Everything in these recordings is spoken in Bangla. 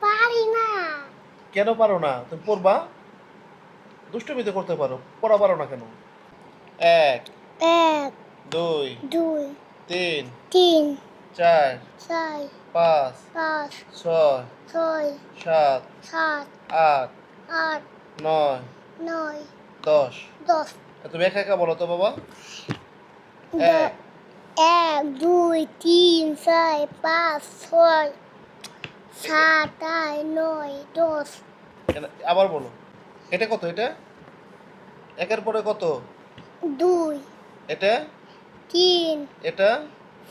পারি না। কেন পারো না? তুমি পড়বা, দুষ্টুমি তো করতে পারো, পড়া পারো না কেন? এক, এক, দুই, দুই, তিন, তিন, চার, চার, পাঁচ, পাঁচ, ছয়, ছয়, সাত, সাত, আট, আট, নয়, নয়, 10। 10। তুমি একা একা বলো তো বাবা। এক, এক, দুই, তিন, চার, পাঁচ, ছয়, সাত, আট, নয়, 10। আবার বলো। এটা কত? এটা একের পরে কত? দুই, এটা, তিন, এটা,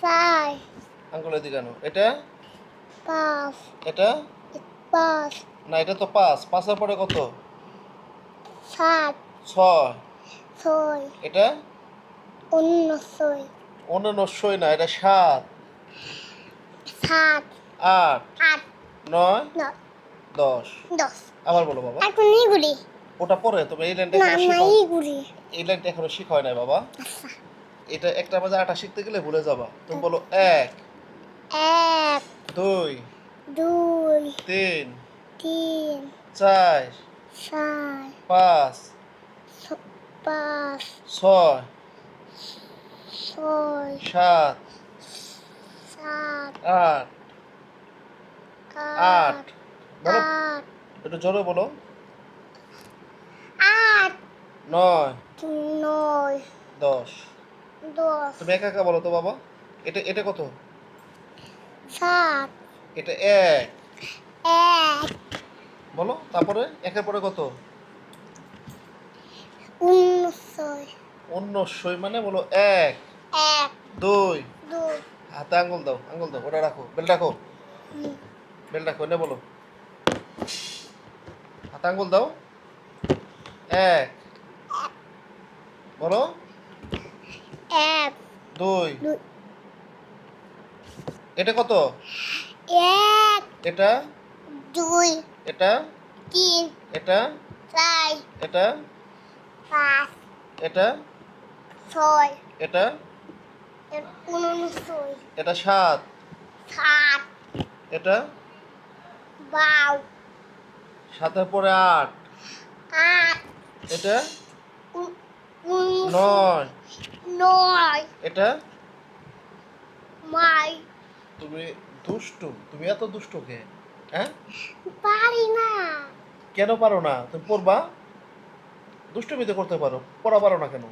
চার, আঙ্গুলের দিকে আনো। এটা, পাঁচ, এটা, পাঁচ, না এটা তো 5, 5-এর পরে কত? সাত, 6, ছয়, এটা অন্য ছয়, 99 না, এটা 7, সাত, 8, আট, 9, নয়, 10। 10। আবার বলো বাবা। এখন এইগুলি ওটা পরে তুমি এই লাইনটা না এখনো না শিখো। এইগুলি। এই লাইনটা এখনো শিখা হয় নাই বাবা। আচ্ছা। এটা একটা বাজে 8 শিখতে গেলে ভুলে যাবা। তুমি বলো এক, এক, দুই, দুই, তিন, তিন, চার, চার, পাঁচ, পাঁচ, ছয়, ছয়, সাত, সাত, আট, আট, আট, বলো আট, একটু জোরে বলো। আট, 9, নয়, 10। 10, তুমি একা একা বলো তো বাবা। এটা এটা কত? সাত, এটা এক, এক, বলো। তারপরে একের পরে কত? উনষয়, 99 মানে বলো এক, এক, দুই, দুই, হাতে আঙ্গুল দাও, আঙ্গুল দাও, ওটা রাখো, বেল রাখো, বেল রাখো, এনে বলো। হাতে আঙ্গুল দাও। এক, বলো। এক, দুই, দুই, এটা কত? এক, এটা, দুই, এটা, তিন, এটা, চার, এটা, পাঁচ, এটা, ছয়, এটা, উনষয়, এটা 7, সাত, এটা বারো, 7-এর পরে 8, আট, এটা উনষয়, 9, নয়, এটা। মাই, তুমি দুষ্টু, তুমি এত দুষ্টু কে? হ্যাঁ, পারি না। কেন পারো না? তুমি পড়বা, দুষ্টুমি তো করতে পারো, পড়া পারো না কেন?